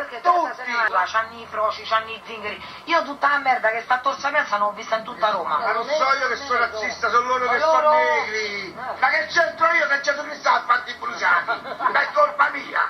perché tutti c'hanno i froci, c'hanno i zingari. Io tutta la merda che sta a Tor Sapienza l'ho vista in tutta Roma. Ma non so io che sono razzista, sono loro che sono negri. Ma che c'entro io che Gesù Cristo ha fatto i bruciati? Ma è colpa mia.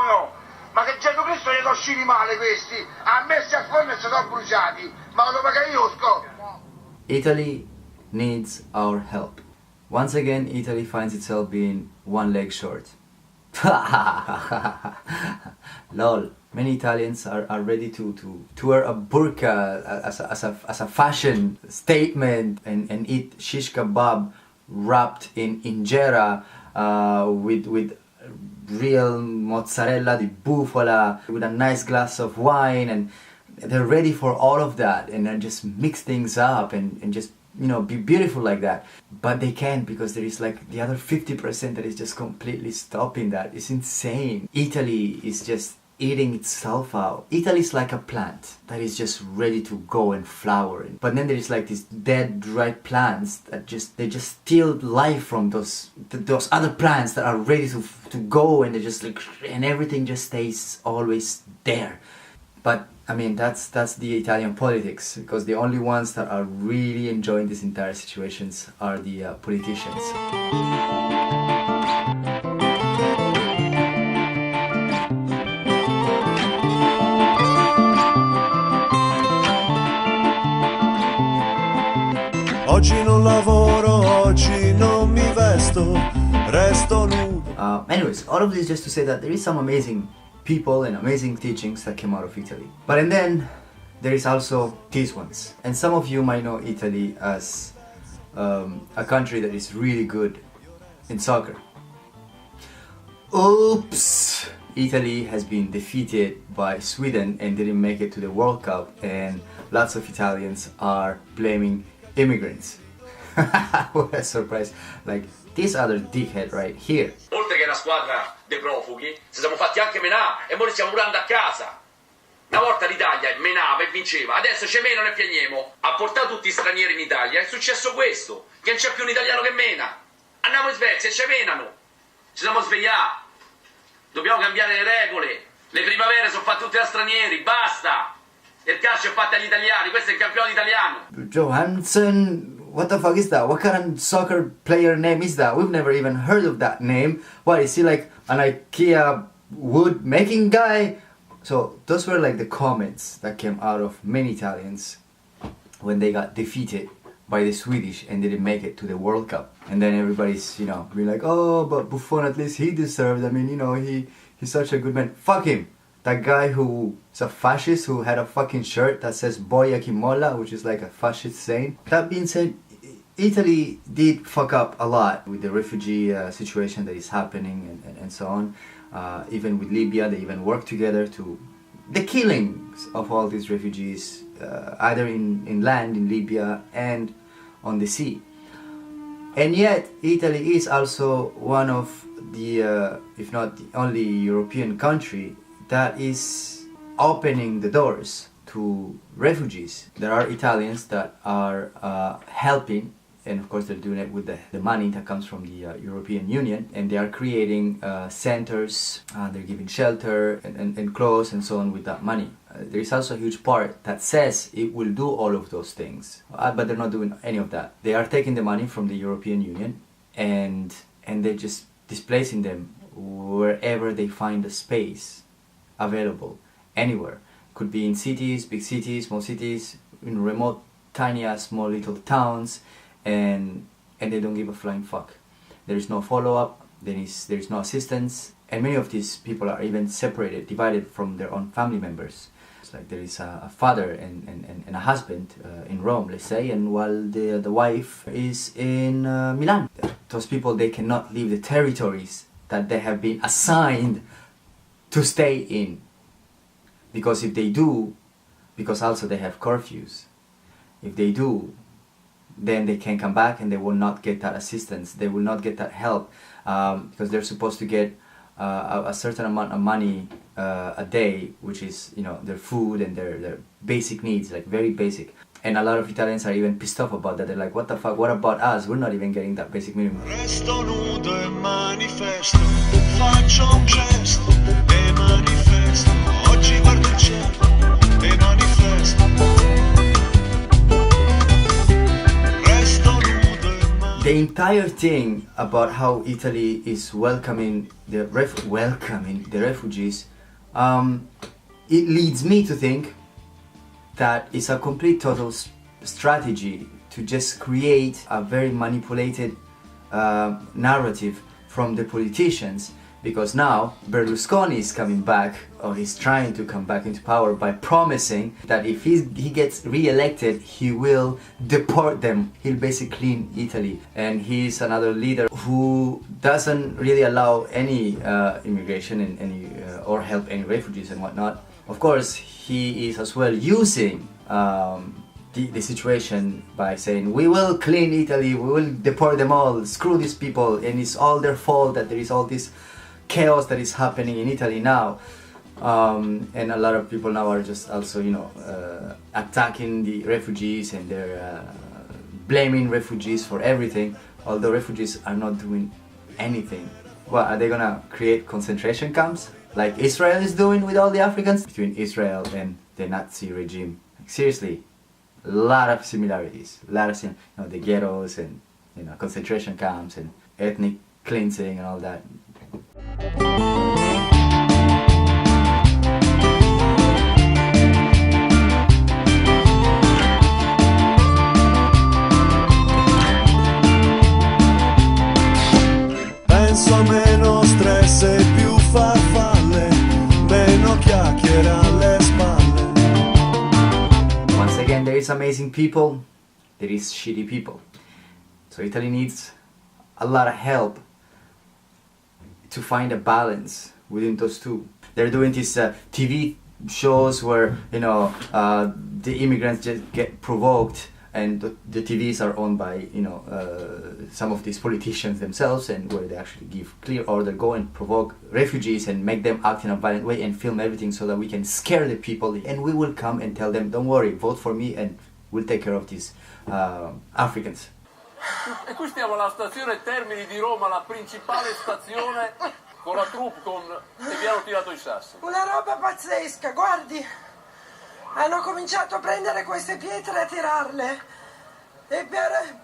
No. Ma che Gesù Cristo li sono usciti male questi. Ha messi a forno e si sono bruciati. Ma lo paga io sco. Italy needs our help. Once again, Italy finds itself being one leg short. Lol. Many Italians are ready to wear a burqa as a fashion statement and eat shish kebab wrapped in injera with real mozzarella di bufala, with a nice glass of wine, and they're ready for all of that and then just mix things up and just, you know, be beautiful like that. But they can't, because there is like the other 50% that is just completely stopping that. It's insane. Italy is just eating itself out. Italy is like a plant that is just ready to go and flower. But then there is like these dead, dry plants that they just steal life from those other plants that are ready to go, and they just like, and everything just stays always there. But I mean, that's the Italian politics, because the only ones that are really enjoying these entire situations are the politicians. Oggi non lavoro, oggi non mi vesto, resto nudo. Anyways, all of this just to say that there is some amazing people and amazing teachings that came out of Italy. But and then there is also these ones. And some of you might know Italy as a country that is really good in soccer. Oops! Italy has been defeated by Sweden and didn't make it to the World Cup, and lots of Italians are blaming immigrants. What a surprise. Like this other dickhead right here. Oltre che una squadra dei profughi, ci siamo fatti anche menare e ora li stiamo curando a casa. Una volta l'Italia menava e vinceva, adesso ci menano e piagniamo. Ha portato tutti gli stranieri in Italia, è successo questo, che non c'è più un italiano che mena. Andiamo in Svezia e ci menano. Ci siamo svegliati. Dobbiamo cambiare le regole. Le primavere sono fatte tutte da stranieri, basta. Il calcio è fatto agli italiani, questo è il campionato italiano. Johansson, what the fuck is that? What kind of soccer player name is that? We've never even heard of that name. What, is he like an IKEA wood making guy? So those were like the comments that came out of many Italians when they got defeated by the Swedish and didn't make it to the World Cup. And then everybody's, you know, being like, oh, but Buffon, at least he deserved. I mean, you know, he's such a good man. Fuck him. That guy who is a fascist, who had a fucking shirt that says Boia Kimola, which is like a fascist saying. That being said, Italy did fuck up a lot with the refugee situation that is happening and so on. Even with Libya, they even worked together to the killings of all these refugees, either in land in Libya and on the sea. And yet, Italy is also one of the, if not the only European country that is opening the doors to refugees. There are Italians that are helping, and of course they're doing it with the money that comes from the European Union, and they are creating centers, they're giving shelter and clothes and so on with that money. There is also a huge part that says it will do all of those things, but they're not doing any of that. They are taking the money from the European Union and they're just displacing them wherever they find a space available, anywhere. Could be in cities, big cities, small cities, in remote, tiny ass small little towns, and they don't give a flying fuck. There is no follow-up, there is no assistance, and many of these people are even separated, divided from their own family members. It's like there is a father and a husband in Rome, let's say, and while the wife is in Milan. Those people, they cannot leave the territories that they have been assigned to stay in, because if they do, because also they have curfews, if they do, then they can come back and they will not get that assistance, they will not get that help, because they're supposed to get a certain amount of money a day, which is, you know, their food and their basic needs, like very basic. And a lot of Italians are even pissed off about that. They're like, what the fuck, what about us? We're not even getting that basic minimum. Resto nudo e manifesto, faccio un gesto e entire thing about how Italy is welcoming the refugees, it leads me to think that it's a complete total strategy to just create a very manipulated narrative from the politicians, because now Berlusconi is coming back, or he's trying to come back into power by promising that if he gets re-elected, he will deport them. He'll basically clean Italy. And he's another leader who doesn't really allow any immigration and any or help any refugees and whatnot. Of course, he is as well using the situation by saying, we will clean Italy, we will deport them all, screw these people, and it's all their fault that there is all this chaos that is happening in Italy now. And a lot of people now are just also, you know, attacking the refugees, and they're blaming refugees for everything, although refugees are not doing anything. What, are they gonna create concentration camps like Israel is doing with all the Africans? Between Israel and the Nazi regime, like, seriously, a lot of similarities, a lot of, you know, the ghettos and, you know, concentration camps and ethnic cleansing and all that. Penso a meno stress e più farfalle, meno chiacchiere alle spalle. Once again, there is amazing people, there is shitty people. So Italy needs a lot of help to find a balance within those two. They're doing these TV shows where, you know, the immigrants just get provoked, and the TVs are owned by, you know, some of these politicians themselves, and where they actually give clear order, go and provoke refugees and make them act in a violent way and film everything so that we can scare the people, and we will come and tell them, don't worry, vote for me and we'll take care of these Africans. E qui stiamo alla stazione Termini di Roma, la principale stazione, con la troupe e vi hanno tirato i sassi. Una roba pazzesca, guardi. Hanno cominciato a prendere queste pietre e a tirarle. E per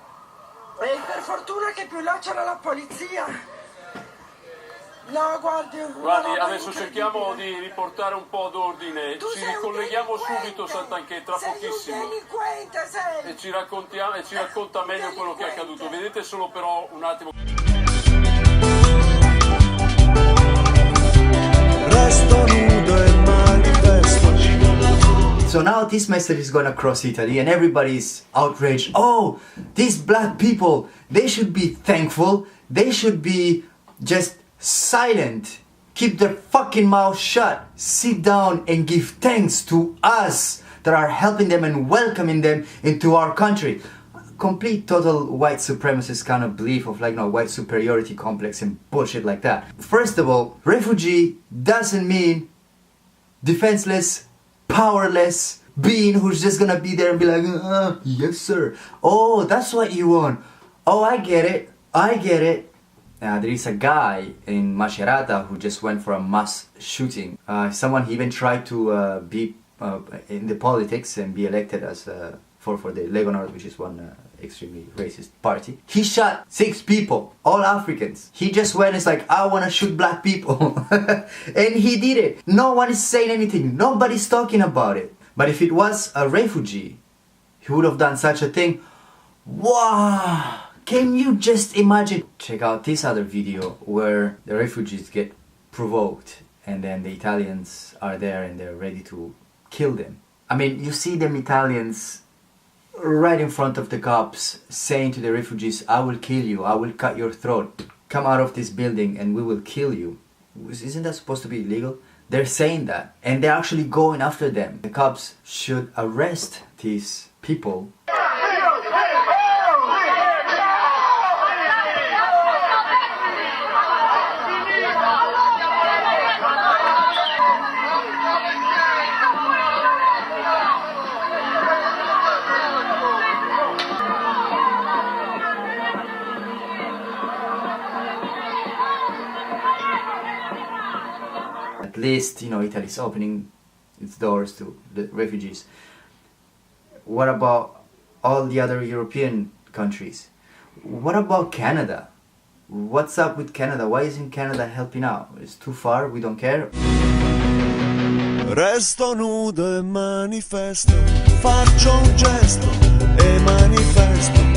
fortuna che più là c'era la polizia. No, guardi, adesso cerchiamo di riportare un po' d'ordine. Ci ricolleghiamo subito, Santanchè, tra pochissimo. Sei. E ci racconta meglio quello che è accaduto. Vedete solo però un attimo. Resto nudo e manifesto. So now this message is going across Italy, and everybody's outraged. Oh, these black people, they should be thankful. They should be just silent. Keep their fucking mouth shut. Sit down and give thanks to us that are helping them and welcoming them into our country. Complete total white supremacist kind of belief of, like, no, white superiority complex and bullshit like that. First of all, refugee doesn't mean defenseless, powerless being who's just gonna be there and be like, yes sir, oh, that's what you want, oh, I get it. There is a guy in Macerata who just went for a mass shooting. Someone he even tried to be in the politics and be elected as for the Lega Nord, which is one extremely racist party. He shot 6 people, all Africans. He just went and is like, I wanna shoot black people. And he did it. No one is saying anything. Nobody's talking about it. But if it was a refugee, he would have done such a thing. Wow! Can you just imagine? Check out this other video where the refugees get provoked and then the Italians are there and they're ready to kill them. I mean, you see them Italians right in front of the cops saying to the refugees, I will kill you, I will cut your throat, come out of this building and we will kill you. Isn't that supposed to be illegal? They're saying that, and they're actually going after them. The cops should arrest these people. At least, you know, Italy's opening its doors to the refugees. What about all the other European countries? what about Canada? What's up with Canada? Why isn't Canada helping out? It's too far, we don't care. Resto nudo e manifesto, faccio un gesto e manifesto.